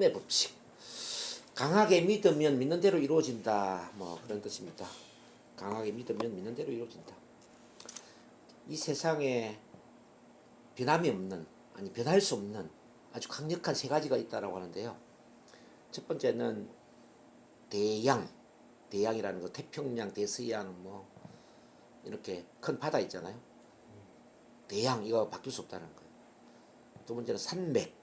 힘의 법칙. 강하게 믿으면 믿는 대로 이루어진다. 뭐 그런 뜻입니다. 강하게 믿으면 믿는 대로 이루어진다. 이 세상에 변함이 없는, 아니 변할 수 없는 아주 강력한 세 가지가 있다라고 하는데요. 첫 번째는 대양, 대양이라는 거, 태평양, 대서양 뭐 이렇게 큰 바다 있잖아요. 대양 이거 바뀔 수 없다는 거예요. 두 번째는 산맥,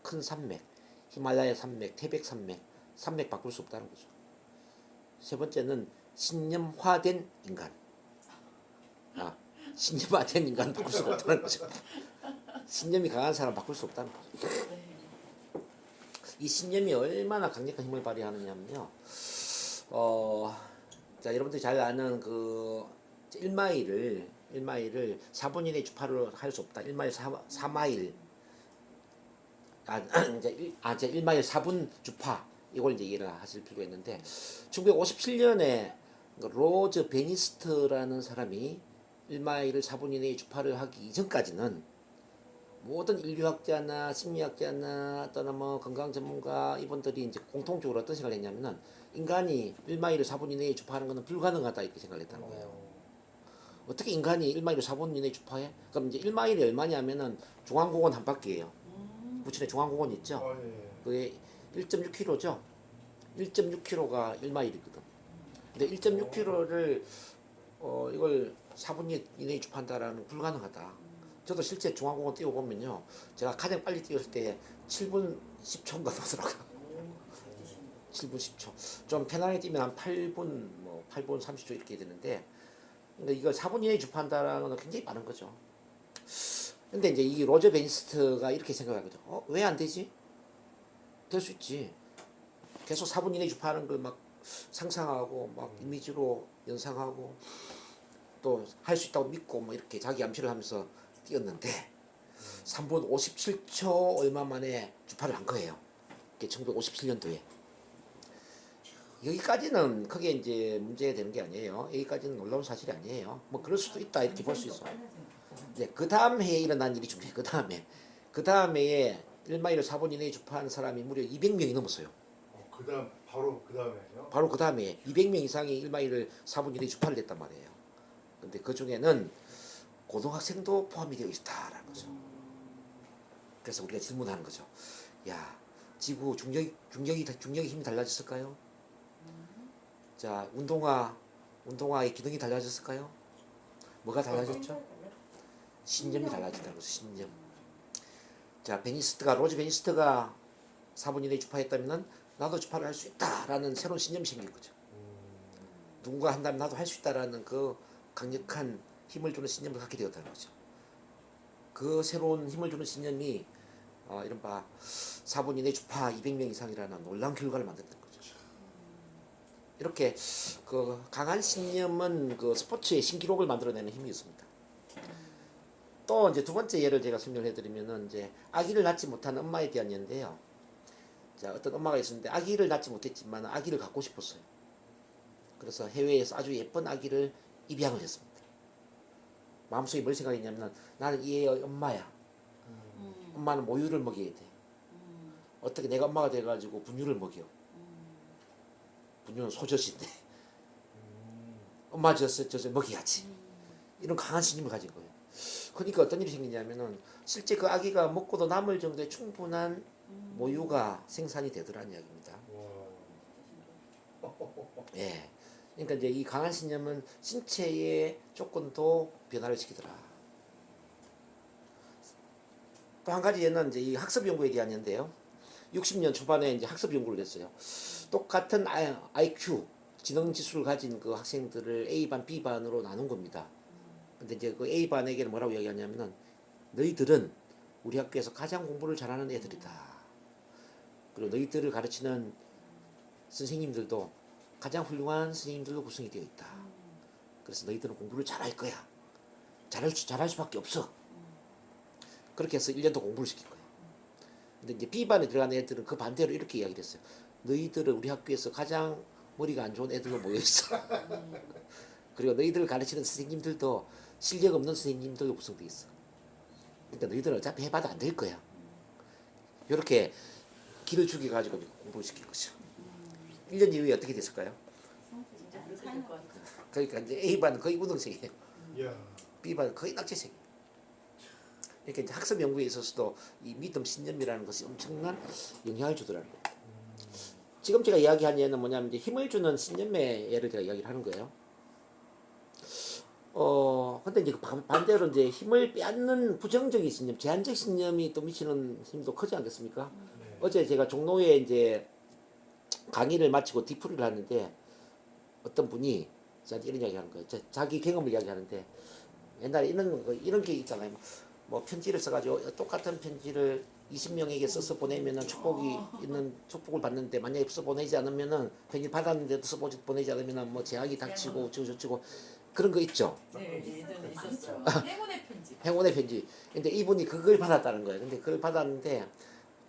큰 산맥, 히말라야 산맥, 태백 산맥, 산맥 바꿀 수 없다는 거죠. 세 번째는 신념화된 인간. 신념화된 인간 바꿀 수 없다는 거죠. 신념이 강한 사람 바꿀 수 없다는 거죠. 이 신념이 얼마나 강력한 힘을 발휘하느냐면요. 자, 여러분들이 잘 아는 그 1마일을 4분 이내 주파를 할 수 없다. 1마일 4마일. 이제 1마일 4분 주파. 이걸 이제 이해를 하실 필요가 있는데 1957년에 로저 베니스트라는 사람이 1마일을 4분 이내에 주파를 하기 이전까지는 모든 인류학자나 심리학자나 또는 뭐 건강 전문가 이분들이 이제 공통적으로 어떤 생각을 했냐면은 인간이 1마일을 4분 이내에 주파하는 것은 불가능하다 이렇게 생각을 했다는 거예요. 어떻게 인간이 1마일을 4분 이내에 주파해? 그럼 이제 1마일이 얼마냐면은 중앙공원 한 바퀴예요. 부천에 중앙공원 있죠? 그게 1.6km죠? 1.6km가 1마일이거든. 근데 1.6km를 이걸 4분 이내에 주파한다라는 건 불가능하다. 저도 실제 중앙공원 뛰어보면요. 제가 가장 빨리 뛰었을 때 7분 10초인가 되더라고요. 7분 10초. 좀 편하게 뛰면 한 8분, 8분 30초 이렇게 되는데, 근데 이걸 4분 이내에 주파한다라는 건 굉장히 빠른 거죠. 근데 이제 이 로저 베니스트가 이렇게 생각하거든요. 왜 안 되지? 될 수 있지. 계속 4분 이내에 주파하는 걸 막 상상하고, 막 이미지로 연상하고, 또 할 수 있다고 믿고, 뭐 이렇게 자기 암시를 하면서 뛰었는데 3분 57초 얼마 만에 주파를 한 거예요. 1957년도에. 여기까지는 크게 이제 문제가 되는 게 아니에요. 여기까지는 놀라운 사실이 아니에요. 뭐 그럴 수도 있다 이렇게 볼 수 있어. 네, 그 다음 해에 일어난 일이 중요해요. 그 다음 해에 1마일을 4분 이내에 주파한 사람이 무려 200명이 넘었어요. 바로 그 다음에요? 바로 그 다음에 200명 이상이 1마일을 4분 이내에 주파를 했단 말이에요. 근데 그 중에는 고등학생도 포함이 되어 있다라는 거죠. 그래서 우리가 질문하는 거죠. 야, 지구 중력의 힘이 달라졌을까요? 자, 운동화의 기능이 달라졌을까요? 뭐가 달라졌죠? 신념이 달라졌다는 거죠. 신념. 자, 로즈 베니스트가 4분 이내에 주파했다면 나도 주파를 할 수 있다라는 새로운 신념이 생긴 거죠. 누군가 한다면 나도 할 수 있다라는 그 강력한 힘을 주는 신념을 갖게 되었다는 거죠. 그 새로운 힘을 주는 신념이 이른바 4분 이내 주파 200명 이상이라는 놀라운 결과를 만들었던 거죠. 이렇게 그 강한 신념은 그 스포츠의 신기록을 만들어내는 힘이 있습니다. 또 이제 두 번째 예를 제가 설명해 드리면은 이제 아기를 낳지 못한 엄마에 대한 예인데요. 자, 어떤 엄마가 있었는데 아기를 낳지 못했지만 아기를 갖고 싶었어요. 그래서 해외에서 아주 예쁜 아기를 입양을 했습니다. 마음속에 뭘 생각했냐면 나는 이 애의 엄마야. 엄마는 모유를 먹여야 돼. 어떻게 내가 엄마가 돼가지고 분유를 먹여. 분유는 소젖인데 엄마 젖을 먹여야지. 이런 강한 신념을 가진 거예요. 그러니까 어떤 일이 생기냐면은 실제 그 아기가 먹고도 남을 정도의 충분한 모유가 생산이 되더라는 이야기입니다. 예. 그러니까 이제 이 강한 신념은 신체의 조건도 변화를 시키더라. 또 한 가지 예는 이제 이 학습 연구에 대한 예인데요. 60년 초반에 이제 학습 연구를 했어요. 똑같은 IQ, 지능 지수를 가진 그 학생들을 A반, B반으로 나눈 겁니다. 근데 이제 그 A반에게는 뭐라고 이야기하냐면은 너희들은 우리 학교에서 가장 공부를 잘하는 애들이다. 그리고 너희들을 가르치는 선생님들도 가장 훌륭한 선생님들로 구성이 되어 있다. 그래서 너희들은 공부를 잘할 거야. 잘할 수밖에 없어. 그렇게 해서 1년 더 공부를 시킨 거예요. 근데 이제 B반에 들어간 애들은 그 반대로 이렇게 이야기를 했어요. 너희들은 우리 학교에서 가장 머리가 안 좋은 애들로 모여있어. 그리고 너희들을 가르치는 선생님들도 실력 없는 선생님들로 구성되어 있어. 그러니까 너희들은 어차피 해봐도 안 될 거야. 이렇게 기를 죽여가지고 공부를 시킬 거죠. 1년 이후에 어떻게 됐을까요? 진짜 그렇게 될것 같아. 그러니까 이제 A반은 거의 우등생이에요. 이야. B반은 거의 낙제생이에요. 이렇게 이제 학습 연구에 있어서도 이 믿음 신념이라는 것이 엄청난 영향을 주더라는 거예요. 지금 제가 이야기한 예는 뭐냐면 이제 힘을 주는 신념의 예를 제가 이야기를 하는 거예요. 근데 이제 반대로 이제 힘을 빼앗는 부정적인 신념, 제한적 신념이 또 미치는 힘도 크지 않겠습니까? 네. 어제 제가 종로에 이제 강의를 마치고 디프를 하는데 어떤 분이 저한테 이런 이야기 하는 거예요. 자기 경험을 이야기하는데 옛날에 이런 게 있잖아요. 뭐 편지를 써가지고 똑같은 편지를 20명에게 써서 보내면은 축복이 있는 축복을 받는데 만약에 써 보내지 않으면은 편지 받았는데도 보내지 않으면은 뭐 재앙이 닥치고 저쩌고 그런 거 있죠. 네, 예전에 있었어요. 행운의 편지. 행운의 편지. 근데 이분이 그걸 받았다는 거예요. 근데 그걸 받았는데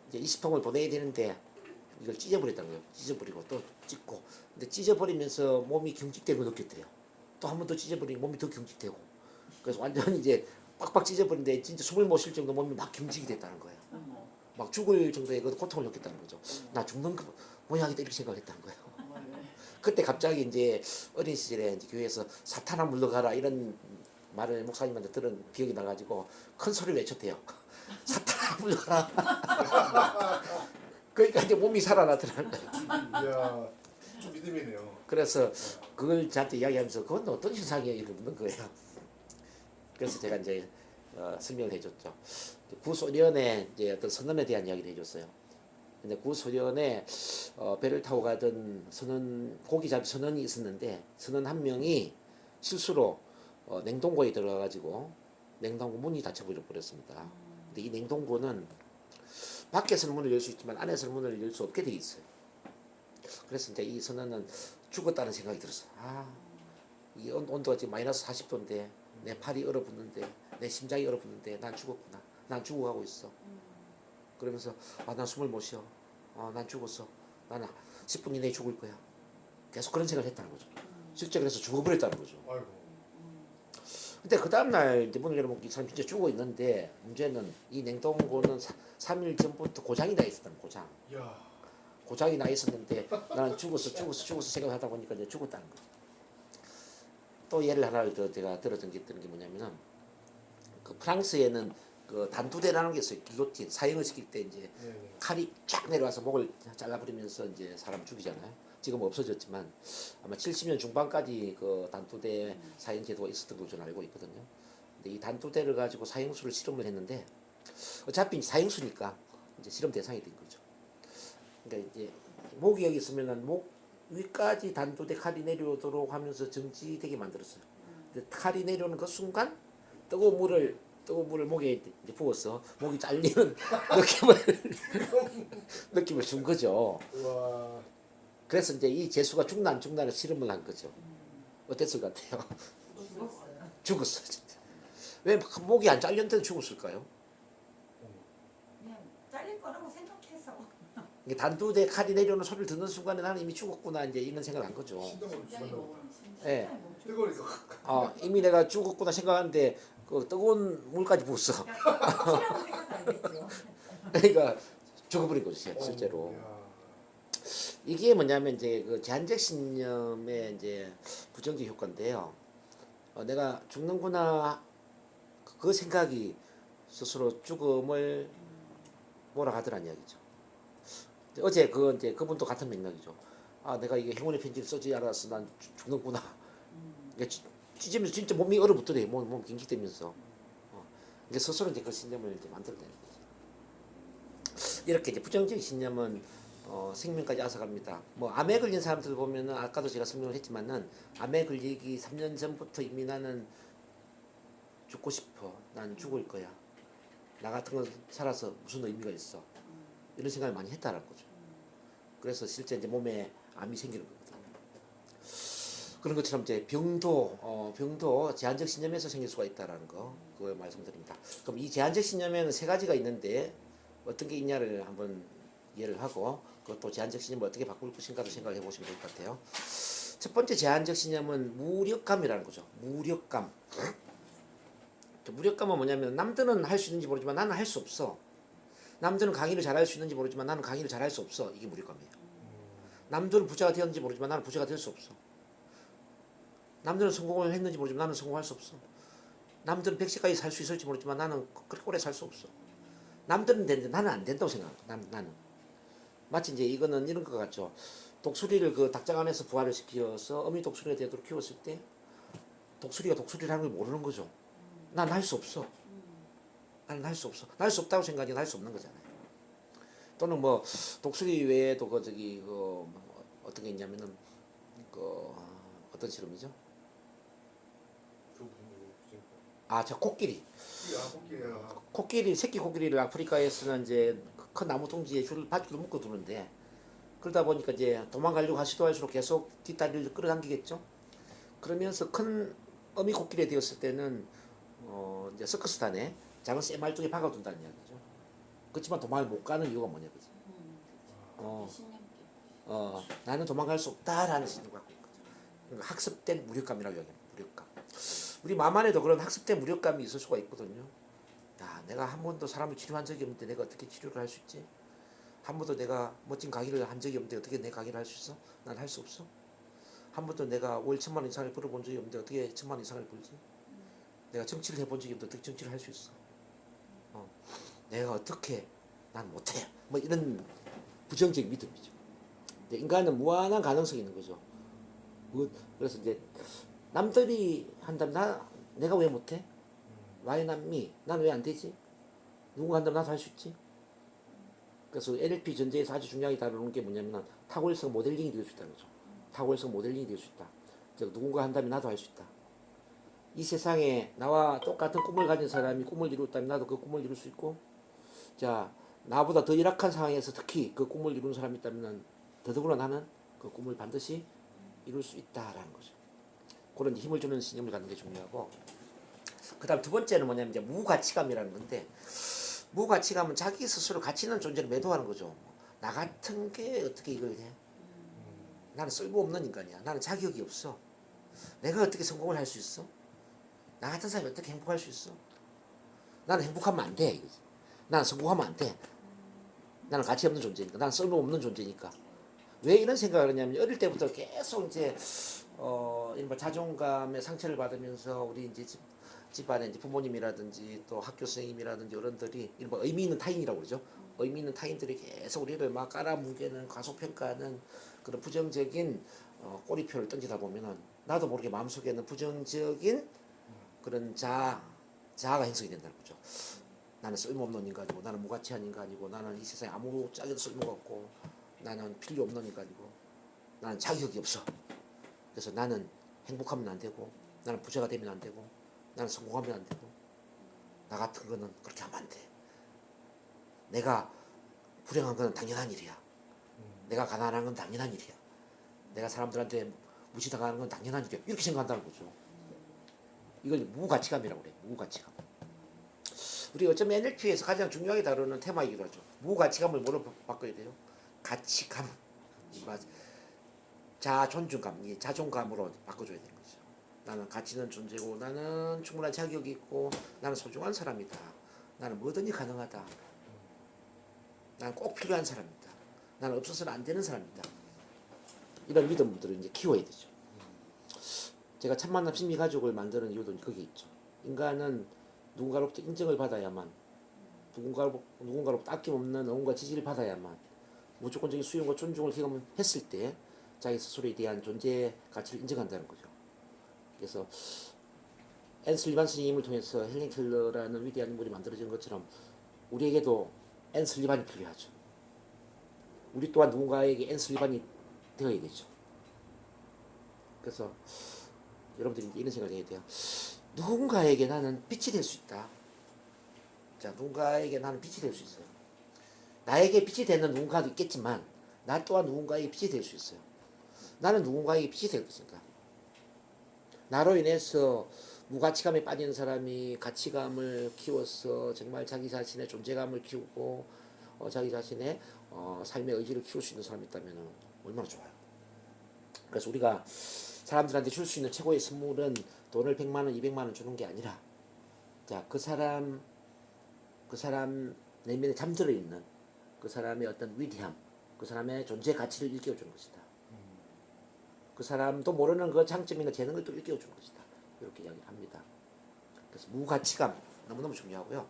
이제 20통을 보내야 되는데 이걸 찢어버렸다는 거예요. 찢어버리고 또 찢고. 근데 찢어버리면서 몸이 경직되고 느꼈대요. 또 한 번 더 찢어버리니 몸이 더 경직되고. 그래서 완전히 이제 빡빡 찢어버린데 진짜 숨을 못 쉴 정도 몸이 막 경직이 됐다는 거예요. 어머. 막 죽을 정도의 그 고통을 느꼈다는 거죠. 나 죽는 거 모양이다 이렇게 생각했다는 거예요. 그때 갑자기 이제 어린 시절에 이제 교회에서 사탄아 물러가라 이런 말을 목사님한테 들은 기억이 나가지고 큰 소리를 외쳤대요. 사탄아 물러가라. 그러니까 이제 몸이 살아나더라는 거예요. 이야. 좀 믿음이네요. 그래서 그걸 저한테 이야기하면서 그건 어떤 현상이에요 이러는 거예요. 그래서 제가 이제 설명을 해줬죠. 구소련의 이제 어떤 선언에 대한 이야기를 해줬어요. 근데 구소련에 배를 타고 가던 고기잡이 선원이 있었는데 선원 한 명이 실수로 냉동고에 들어가가지고 냉장고 문이 닫혀버려 버렸습니다. 근데 이 냉동고는 밖에서는 문을 열 수 있지만 안에서는 문을 열 수 없게 돼 있어요. 그래서 이제 이 선원은 죽었다는 생각이 들었어요. 이 온도가 지금 마이너스 40도인데 내 팔이 얼어붙는데 내 심장이 얼어붙는데 난 죽었구나. 난 죽어가고 있어. 그러면서 난 숨을 못 쉬어. 난 죽었어. 나는 10분 이내에 죽을 거야. 계속 그런 생각을 했다는 거죠. 실제 그래서 죽어버렸다는 거죠. 아이고. 근데 그 다음날 이제 문을 열어보면 이 사람 진짜 죽어 있는데 문제는 이 냉동고는 3일 전부터 고장이 나 있었다는 고장. 이야. 고장이 나 있었는데 나는 죽었어 생각하다 보니까 이제 죽었다는 거죠. 또 예를 하나를 더 제가 들었던 게 뭐냐면은 그 프랑스에는 그 단두대라는 게 있어요. 길로틴 사형을 시킬 때 이제 네네. 칼이 쫙 내려와서 목을 잘라버리면서 이제 사람 죽이잖아요. 지금 없어졌지만 아마 70년 중반까지 그 단두대 사형 제도가 있었던 걸로 저는 알고 있거든요. 근데 이 단두대를 가지고 사형수를 실험을 했는데 어차피 사형수니까 이제 실험 대상이 된 거죠. 그러니까 이제 목이 여기 있으면은 목 위까지 단두대 칼이 내려오도록 하면서 정지되게 만들었어요. 근데 칼이 내려오는 그 순간 뜨거운 물을 목에 이제 부어서 목이 잘리는 느낌을 준 거죠. 와. 그래서 이제 이 재수가 죽나 안 죽나를 실험을 한 거죠. 어땠을 것 같아요? 죽었어요. 죽었어 진짜. 왜 목이 안 잘렸는데도 죽었을까요? 그냥 잘릴 거라고 생각해서 이게 단두대 칼이 내려오는 소리를 듣는 순간에 나는 이미 죽었구나 이제 이런 생각을 한 거죠. 심장으로 심장이 죽었나 뭐 보다. 예. 뜨거우니까. 이미 내가 죽었구나 생각하는데 그 뜨거운 물까지 부었어. 피라고 생각 알겠죠. 그러니까 죽어버린 거죠 실제로. 이야. 이게 뭐냐면 이제 그 제한적 신념의 이제 부정적 효과인데요. 내가 죽는구나 그 생각이 스스로 죽음을 몰아가더란 이야기죠. 어제 이제 그분도 같은 맥락이죠. 내가 이게 행운의 편지를 써지 않았어 난 죽는구나. 찢으면서 진짜 몸이 얼어붙더래. 몸 긴기되면서. 이게 스스로 이제 그 신념을 이제 만들어내는 거죠. 이렇게 이제 부정적 신념은 생명까지 앗아갑니다. 뭐 암에 걸린 사람들 보면은 아까도 제가 설명을 했지만은 암에 걸리기 3년 전부터 이미 나는 죽고 싶어. 난 죽을 거야. 나 같은 건 살아서 무슨 의미가 있어. 이런 생각을 많이 했다는 거죠. 그래서 실제 이제 몸에 암이 생기는 거거든요. 그런 것처럼 이제 병도 제한적 신념에서 생길 수가 있다라는 거 그걸 말씀드립니다. 그럼 이 제한적 신념에는 세 가지가 있는데 어떤 게 있냐를 한번 이해를 하고 그것도 제한적 신념을 어떻게 바꿀 것인가를 생각해 보시면 될 것 같아요. 첫 번째 제한적 신념은 무력감이라는 거죠. 무력감. 무력감은 뭐냐면 남들은 할 수 있는지 모르지만 나는 할 수 없어. 남들은 강의를 잘할 수 있는지 모르지만 나는 강의를 잘할 수 없어. 이게 무력감이에요. 남들은 부자가 되었는지 모르지만 나는 부자가 될 수 없어. 남들은 성공을 했는지 모르지만 나는 성공할 수 없어. 남들은 100세까지 살 수 있을지 모르지만 나는 그렇게 오래 살 수 없어. 남들은 되는데 나는 안 된다고 생각해. 나는. 마치 이제 이거는 이런 것 같죠. 독수리를 그 닭장 안에서 부화를 시켜서 어미 독수리가 되도록 키웠을 때 독수리가 독수리라는 걸 모르는 거죠. 난 할 수 없어. 나는 할 수 없어. 날 수 없다고 생각하니 할 수 없는 거잖아요. 또는 뭐 독수리 외에도 그 저기 그 어떤 게 있냐면은 그 어떤 실험이죠? 저 코끼리. 코끼리 새끼 코끼리를 아프리카에서는 이제 큰 나무 둥지에 줄을 밧줄로 묶어 두는데 그러다 보니까 이제 도망가려고 시도할수록 계속 뒷다리를 끌어당기겠죠. 그러면서 큰 어미 코끼리 되었을 때는 이제 서커스단에 작은 쇠말뚝에 박아둔다는 이야기죠. 그렇지만 도망을 못 가는 이유가 뭐냐 그지? 어, 20년 나는 도망갈 수 없다라는 신념을 갖고 있는 거죠. 그러니까 학습된 무력감이라고 이야기합니다. 무력감. 우리 마음 안에도 그런 학습된 무력감이 있을 수가 있거든요. 야, 내가 한 번도 사람을 치료한 적이 없는데 내가 어떻게 치료를 할 수 있지? 한 번도 내가 멋진 강의를 한 적이 없는데 어떻게 내 강의를 할 수 있어? 난 할 수 없어. 한 번도 내가 월 1,000만 원 이상을 벌어본 적이 없는데 어떻게 1,000만 원 이상을 벌지? 내가 정치를 해본 적이 없는데 어떻게 정치를 할 수 있어? 내가 어떻게 난 못해? 뭐 이런 부정적인 믿음이죠. 인간은 무한한 가능성이 있는 거죠. 그래서 이제 남들이 한다면 내가 왜 못해? Why not me? 난 왜 안 되지? 누군가 한다면 나도 할 수 있지. 그래서 NLP 전제에서 아주 중요하게 다루는 게 뭐냐면 탁월성 모델링이 될 수 있다는 거죠. 탁월성 모델링이 될 수 있다. 즉 누군가 한다면 나도 할 수 있다. 이 세상에 나와 똑같은 꿈을 가진 사람이 꿈을 이루었다면 나도 그 꿈을 이룰 수 있고, 자 나보다 더 열악한 상황에서 특히 그 꿈을 이루는 사람이 있다면 더더구나 나는 그 꿈을 반드시 이룰 수 있다라는 거죠. 그런 힘을 주는 신념을 갖는 게 중요하고, 그다음 두 번째는 뭐냐면 이제 무가치감이라는 건데, 무가치감은 자기 스스로 가치 있는 존재를 매도하는 거죠. 나 같은 게 어떻게 이걸 해? 나는 쓸모없는 인간이야. 나는 자격이 없어. 내가 어떻게 성공을 할 수 있어? 나 같은 사람이 어떻게 행복할 수 있어? 나는 행복하면 안 돼. 이거지. 나는 성공하면 안 돼. 나는 가치 없는 존재니까. 나는 쓸모없는 존재니까. 왜 이런 생각을 하냐면 어릴 때부터 계속 이제 이른바 자존감의 상처를 받으면서 우리 이제 집안에 이제 부모님이라든지 또 학교 선생님이라든지 어른들이 이른바 의미 있는 타인이라고 그러죠. 의미 있는 타인들이 계속 우리를 막 깔아뭉개는 과소평가하는 그런 부정적인 꼬리표를 던지다 보면은 나도 모르게 마음속에는 부정적인 그런 자아가 형성이 된다는 거죠. 나는 쓸모없는 인간이고, 나는 무가치한 인간이고, 나는 이 세상에 아무 짝에도 쓸모가 없고, 나는 필요 없는 인간이고, 나는 자격이 없어. 그래서 나는 행복하면 안 되고, 나는 부자가 되면 안 되고, 나는 성공하면 안 되고, 나 같은 거는 그렇게 하면 안 돼. 내가 불행한 건 당연한 일이야. 내가 가난한 건 당연한 일이야. 내가 사람들한테 무시당하는 건 당연한 일이야. 이렇게 생각한다는 거죠. 이걸 무가치감이라고 그래요. 무가치감. 우리 어쩌면 NLP에서 가장 중요하게 다루는 테마이기도 하죠. 무가치감을 뭐로 바꿔야 돼요? 가치감. 자존감감, 자존감으로 바꿔줘야 되는 거죠. 나는 가치 있는 존재고, 나는 충분한 자격이 있고, 나는 소중한 사람이다. 나는 뭐든지 가능하다. 나는 꼭 필요한 사람이다. 나는 없어서는 안 되는 사람이다. 이런 믿음들을 이제 키워야 되죠. 제가 참만남 심리가족을 만드는 이유도 거기에 있죠. 인간은 누군가로부터 인정을 받아야만, 누군가로부터 아낌없는 응원과 지지를 받아야만, 무조건적인 수용과 존중을 경험했을 때 자기 스스로에 대한 존재 가치를 인정한다는 거죠. 그래서 앤 슬리반 스님을 통해서 헬렌 켈러라는 위대한 인물이 만들어진 것처럼 우리에게도 앤 슬리반이 필요하죠. 우리 또한 누군가에게 앤 슬리반이 되어야 되죠. 그래서 여러분들이 이런 생각을 해야 돼요. 누군가에게 나는 빛이 될 수 있다. 자, 누군가에게 나는 빛이 될 수 있어요. 나에게 빛이 되는 누군가도 있겠지만 나 또한 누군가에게 빛이 될 수 있어요. 나는 누군가에게 빛이 될 것인가? 나로 인해서 무가치감에 빠진 사람이 가치감을 키워서 정말 자기 자신의 존재감을 키우고 자기 자신의 삶의 의지를 키울 수 있는 사람이 있다면 얼마나 좋아요. 그래서 우리가 사람들한테 줄 수 있는 최고의 선물은 돈을 100만 원, 200만 원 주는 게 아니라, 자, 그 사람의 내면에 잠들어 있는 그 사람의 어떤 위대함, 그 사람의 존재 가치를 일깨워주는 것이다. 그 사람도 모르는 그 장점이나 재능을 또 일깨워주는 것이다. 이렇게 이야기를 합니다. 그래서 무가치감 너무너무 중요하고요.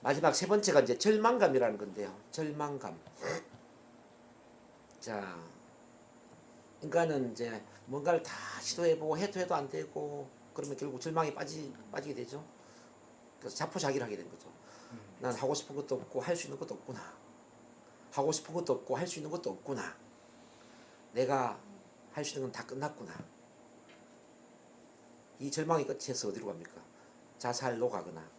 마지막 세 번째가 이제 절망감이라는 건데요. 절망감. 자, 인간은 이제 뭔가를 다 시도해보고 해도 안 되고 그러면 결국 절망에 빠지게 되죠. 그래서 자포자기를 하게 된 거죠. 난 하고 싶은 것도 없고 할 수 있는 것도 없구나. 하고 싶은 것도 없고 할 수 있는 것도 없구나. 내가 할 수 있는 건 다 끝났구나. 이 절망의 끝에서 어디로 갑니까? 자살로 가거나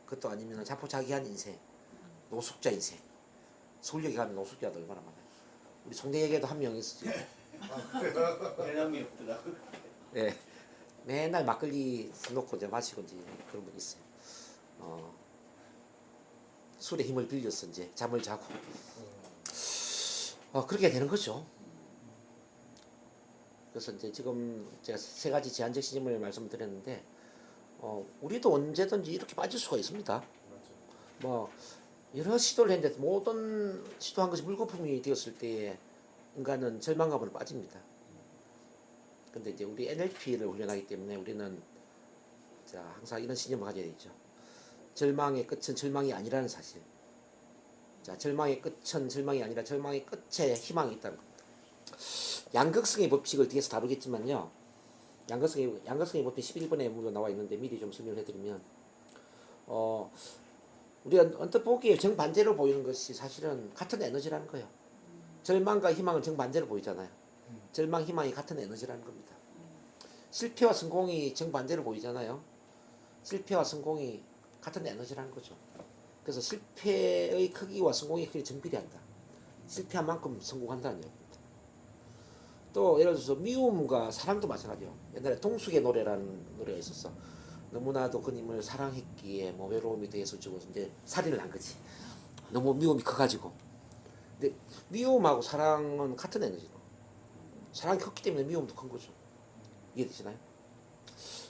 그것도 아니면 자포자기한 인생, 노숙자 인생. 서울역에 가면 노숙자들 얼마나 많아요. 우리 송대역에도 한 명 있었죠. 대남이 없더라고. 예, 맨날 막걸리 놓고 이제 마시고 이제 그런 분 있어요. 술의 힘을 빌려서 이제 잠을 자고 그렇게 되는 거죠. 그래서 이제 지금 제가 세 가지 제한적 신임을 말씀드렸는데 우리도 언제든지 이렇게 빠질 수가 있습니다. 뭐 여러 시도를 했는데 모든 시도한 것이 물거품이 되었을 때에 인간은 절망감으로 빠집니다. 근데 이제 우리 NLP를 훈련하기 때문에 우리는 자 항상 이런 신념을 가져야 되죠. 절망의 끝은 절망이 아니라는 사실. 자, 절망의 끝은 절망이 아니라 절망의 끝에 희망이 있다는 겁니다. 양극성의 법칙을 뒤에서 다루겠지만요. 양극성의 법칙 11번에 물론 나와 있는데 미리 좀 설명을 해드리면 우리가 언뜻 보기에 정반대로 보이는 것이 사실은 같은 에너지라는 거예요. 절망과 희망은 정반대로 보이잖아요. 절망, 희망이 같은 에너지라는 겁니다. 실패와 성공이 정반대로 보이잖아요. 실패와 성공이 같은 에너지라는 거죠. 그래서 실패의 크기와 성공의 크기를 정비례한다. 실패한 만큼 성공한다는 얘기입니다. 또 예를 들어서 미움과 사랑도 마찬가지요. 옛날에 동숙의 노래라는 노래가 있었어. 너무나도 그님을 사랑했기에 뭐 외로움이 돼서 주고 이제 살인을 한 거지. 너무 미움이 커가지고. 근데 미움하고 사랑은 같은 에너지로. 사랑이 컸기 때문에 미움도 큰 거죠. 이해되시나요?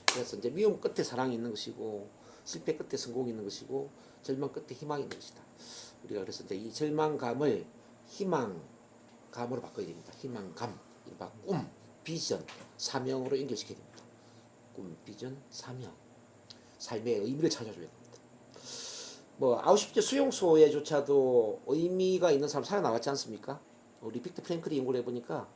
그래서 이제 미움 끝에 사랑이 있는 것이고 실패 끝에 성공이 있는 것이고 절망 끝에 희망이 있는 것이다. 우리가 그래서 이제 이 절망감을 희망감으로 바꿔야 됩니다. 희망감, 이른바 꿈, 비전, 사명으로 연결시켜야 됩니다. 꿈, 비전, 사명, 삶의 의미를 찾아줘야 됩니다. 뭐 아우슈비츠 수용소에조차도 의미가 있는 사람 살아나왔지 않습니까? 우리 빅터 프랭클이 연구를 해보니까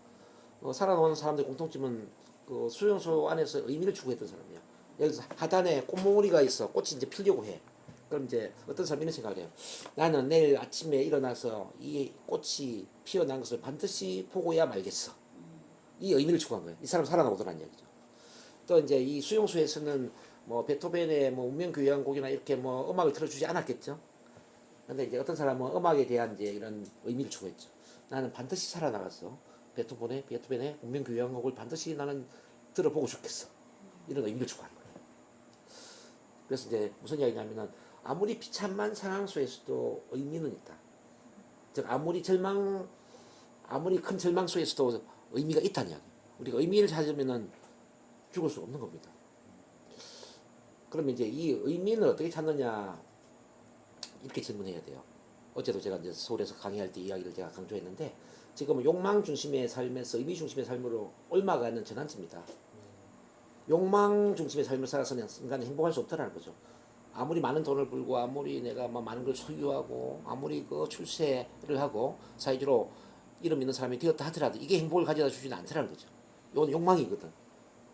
살아나온 사람들의 공통점은 그 수용소 안에서 의미를 추구했던 사람이에요. 여기서 하단에 꽃몽우리가 있어. 꽃이 이제 피려고 해. 그럼 이제 어떤 사람이 이런 생각을 해요. 나는 내일 아침에 일어나서 이 꽃이 피어난 것을 반드시 보고야 말겠어. 이 의미를 추구한 거예요. 이 사람 살아나오더라는 이야기죠. 또 이제 이 수용소에서는 뭐 베토벤의 뭐 운명교향곡이나 이렇게 뭐 음악을 틀어주지 않았겠죠. 근데 이제 어떤 사람은 음악에 대한 이제 이런 의미를 추구했죠. 나는 반드시 살아나가서 베토벤의 운명교향곡을 반드시 나는 들어보고 싶겠어. 이런 의미를 추구하는 거예요. 그래서 이제 무슨 이야기냐면은 아무리 비참한 상황 속에서도 의미는 있다. 즉 아무리 큰 절망 속에서도 의미가 있다는 이야기. 우리가 의미를 찾으면은 죽을 수 없는 겁니다. 그러면 이제 이 의미는 어떻게 찾느냐 이렇게 질문해야 돼요. 어제도 제가 이제 서울에서 강의할 때 이야기를 제가 강조했는데 지금은 욕망 중심의 삶에서 의미 중심의 삶으로 옮아가는 전환점입니다. 욕망 중심의 삶을 살아서는 인간은 행복할 수 없다는 거죠. 아무리 많은 돈을 벌고 아무리 내가 뭐 많은 걸 소유하고 아무리 그 출세를 하고 사회적으로 이름 있는 사람이 되었다 하더라도 이게 행복을 가져다 주지는 않더라는 거죠. 이건 욕망이거든.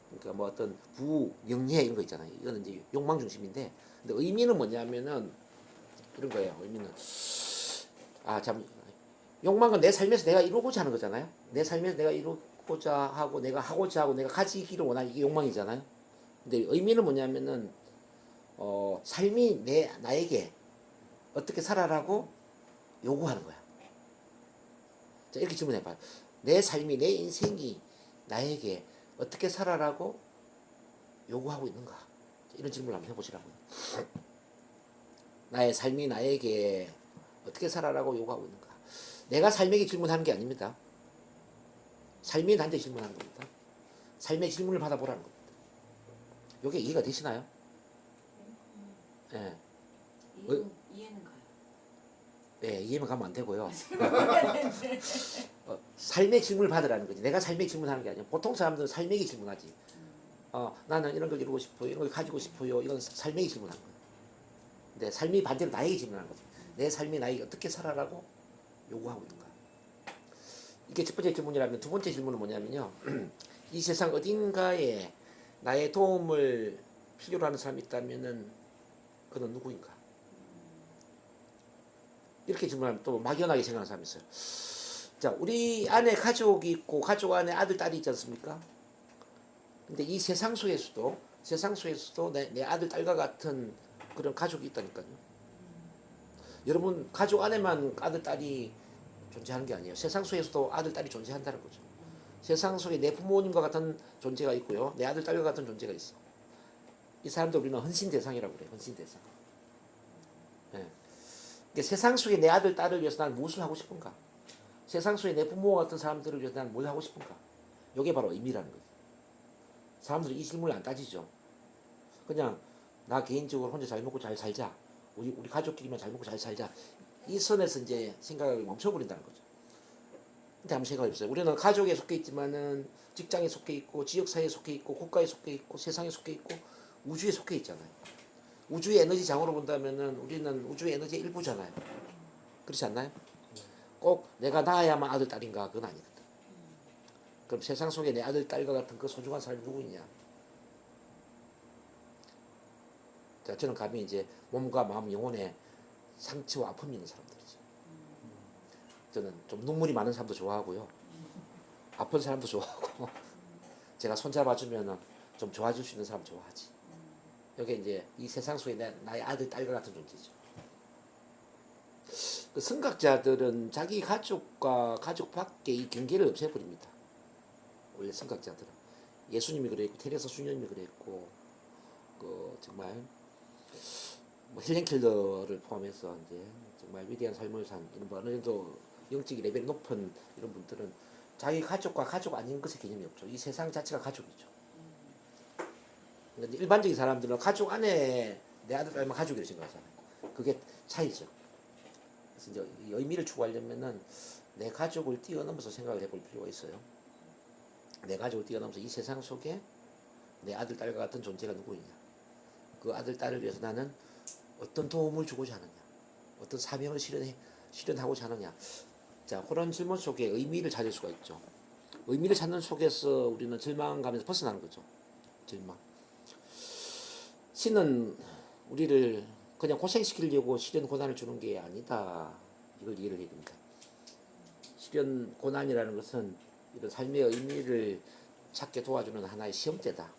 그러니까 뭐 어떤 부, 명예 이런 거 있잖아요. 이거는 이제 욕망 중심인데, 근데 의미는 뭐냐면은 이런 거예요. 의미는 욕망은 내 삶에서 내가 이루고자 하는 거잖아요. 내 삶에서 내가 이루고자 하고 내가 하고자 하고 내가 가지기를 원하는 이게 욕망이잖아요. 근데 의미는 뭐냐면은 삶이 나에게 어떻게 살아라고 요구하는 거야. 자, 이렇게 질문해봐요. 내 삶이, 내 인생이 나에게 어떻게 살아라고 요구하고 있는가? 이런 질문을 한번 해보시라고요. 나의 삶이 나에게 어떻게 살아라고 요구하고 있는가? 내가 삶에게 질문하는 게 아닙니다. 삶이 나한테 질문하는 겁니다. 삶의 질문을 받아보라는 겁니다. 이게 이해가 되시나요? 예. 이해는 가요. 네, 이해만 가면 안 되고요. 삶의 질문을 받으라는 거지. 내가 삶의 질문하는 게 아니야. 보통 사람들은 삶에게 질문하지. 나는 이런 걸 이루고 싶어요. 이런 걸 가지고 싶어요. 이건 삶에게 질문하는 거야. 근데 삶이 반대로 나에게 질문하는 거지. 내 삶이 나에게 어떻게 살아라고 요구하고 있는가. 이게 첫 번째 질문이라면, 두 번째 질문은 뭐냐면요. 이 세상 어딘가에 나의 도움을 필요로 하는 사람이 있다면은 그는 누구인가? 이렇게 질문하면 또 막연하게 생각하는 사람이 있어요. 자, 우리 안에 가족이 있고 가족 안에 아들, 딸이 있지 않습니까? 근데 이 세상 속에서도 내 아들, 딸과 같은 그런 가족이 있다니까요. 여러분, 가족 안에만 아들, 딸이 존재하는 게 아니에요. 세상 속에서도 아들, 딸이 존재한다는 거죠. 세상 속에 내 부모님과 같은 존재가 있고요. 내 아들, 딸과 같은 존재가 있어. 이 사람들 우리는 헌신 대상이라고 그래요. 헌신 대상. 네. 세상 속에 내 아들, 딸을 위해서 난 무엇을 하고 싶은가? 세상 속에 내 부모와 같은 사람들을 위해서 난 뭘 하고 싶은가? 이게 바로 의미라는 거예요. 사람들이 이 질문을 안 따지죠. 그냥 나 개인적으로 혼자 잘 먹고 잘 살자. 우리 가족끼리만 잘 먹고 잘 살자. 이 선에서 이제 생각을 멈춰버린다는 거죠. 근데 아무 생각 없어요. 우리는 가족에 속해 있지만은 직장에 속해 있고 지역사회에 속해 있고 국가에 속해 있고 세상에 속해 있고 우주에 속해 있잖아요. 우주의 에너지 장으로 본다면은 우리는 우주의 에너지의 일부잖아요. 그렇지 않나요? 꼭 내가 낳아야만 아들, 딸인가? 그건 아니거든. 그럼 세상 속에 내 아들, 딸과 같은 그 소중한 사람이 누구 있냐? 자, 저는 감히 이제 몸과 마음, 영혼에 상처와 아픔이 있는 사람들이죠. 저는 좀 눈물이 많은 사람도 좋아하고요. 아픈 사람도 좋아하고, 제가 손잡아주면 좀 좋아질 수 있는 사람 좋아하지. 여기 이제 이 세상 속에 나의 아들, 딸과 같은 존재죠. 그 성각자들은 자기 가족과 가족 밖에 이 경계를 없애버립니다. 원래 성각자들은. 예수님이 그랬고, 테레사 수녀님이 그랬고, 정말, 헬렌 켈러를 포함해서 이제 정말 위대한 삶을 산 이런 어느 정도 영적 레벨이 높은 이런 분들은 자기 가족과 가족 아닌 것의 개념이 없죠. 이 세상 자체가 가족이죠. 근데 일반적인 사람들은 가족 안에 내 아들, 딸만 가족이라고 생각하잖아요. 그게 차이죠. 그래서 이제 이 의미를 추구하려면은 내 가족을 뛰어넘어서 생각을 해볼 필요가 있어요. 내 가족을 뛰어넘어서 이 세상 속에 내 아들, 딸과 같은 존재가 누구 있냐. 그 아들, 딸을 위해서 나는 어떤 도움을 주고자 하느냐. 어떤 사명을 실현하고자 하느냐. 자, 그런 질문 속에 의미를 찾을 수가 있죠. 의미를 찾는 속에서 우리는 절망감에서 벗어나는 거죠. 절망. 신은 우리를 그냥 고생시키려고 시련 고난을 주는 게 아니다. 이걸 이해를 해야 됩니다. 시련 고난이라는 것은 이런 삶의 의미를 찾게 도와주는 하나의 시험대다.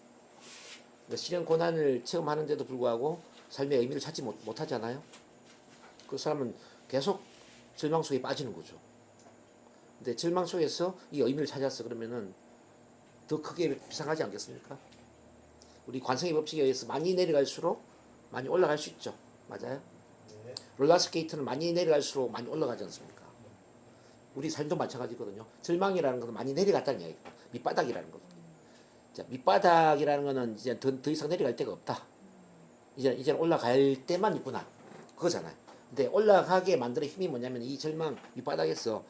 그러니까 시련 고난을 체험하는데도 불구하고 삶의 의미를 찾지 못하잖아요. 그 사람은 계속 절망 속에 빠지는 거죠. 근데 절망 속에서 이 의미를 찾았어. 그러면은 더 크게 비상하지 않겠습니까? 우리 관성의 법칙에 의해서 많이 내려갈수록 많이 올라갈 수 있죠. 맞아요? 네. 롤러스케이트는 많이 내려갈수록 많이 올라가지 않습니까? 우리 삶도 마찬가지거든요. 절망이라는 것은 많이 내려갔다는 이야기예요. 밑바닥이라는 거거든요. 자, 밑바닥이라는 것은 이제 더 이상 내려갈 데가 없다. 이제 올라갈 때만 있구나. 그거잖아요. 근데 올라가게 만드는 힘이 뭐냐면 이 절망 밑바닥에서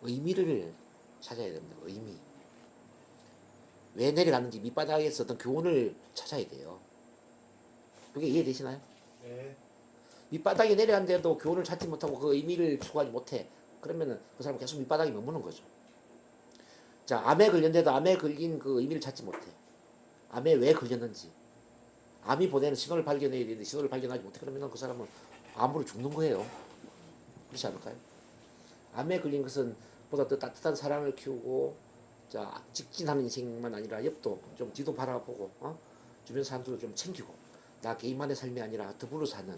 의미를 찾아야 됩니다. 의미. 왜 내려갔는지 밑바닥에서 어떤 교훈을 찾아야 돼요. 그게 이해되시나요? 네. 밑바닥에 내려갔는데도 교훈을 찾지 못하고 그 의미를 추구하지 못해. 그러면은 그 사람은 계속 밑바닥에 머무는 거죠. 자, 암에 걸렸는데도 암에 걸린 그 의미를 찾지 못해. 암에 왜 걸렸는지. 암이 보내는 신호를 발견해야 되는데 신호를 발견하지 못해. 그러면 그 사람은 암으로 죽는 거예요. 그렇지 않을까요? 암에 걸린 것은 보다 더 따뜻한 사랑을 키우고, 자, 직진하는 인생만 아니라 옆도 좀 뒤도 바라보고, 주변 사람들도 좀 챙기고, 나 개인만의 삶이 아니라 더불어 사는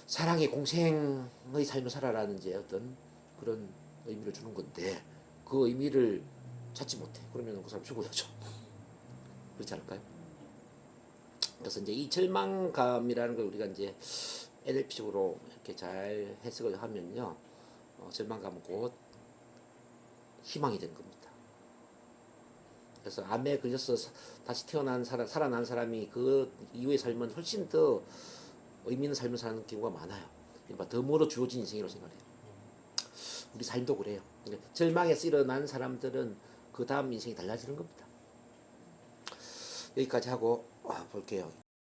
사랑의 공생의 삶을 살아라는 이제 어떤 그런 의미를 주는 건데, 그 의미를 찾지 못해. 그러면 그 사람 죽어야죠. 그렇지 않을까요? 그래서 이제 이 절망감이라는 걸 우리가 이제 NLP적으로 이렇게 잘 해석을 하면요, 절망감은 곧 희망이 된 겁니다. 그래서 암에 걸려서 다시 태어난 살아난 사람이 그 이후의 삶은 훨씬 더 의미 있는 삶을 사는 경우가 많아요. 이른바 덤으로 주어진 인생이라고 생각해요. 우리 삶도 그래요. 그러니까 절망에서 일어난 사람들은 그 다음 인생이 달라지는 겁니다. 여기까지 하고 볼게요.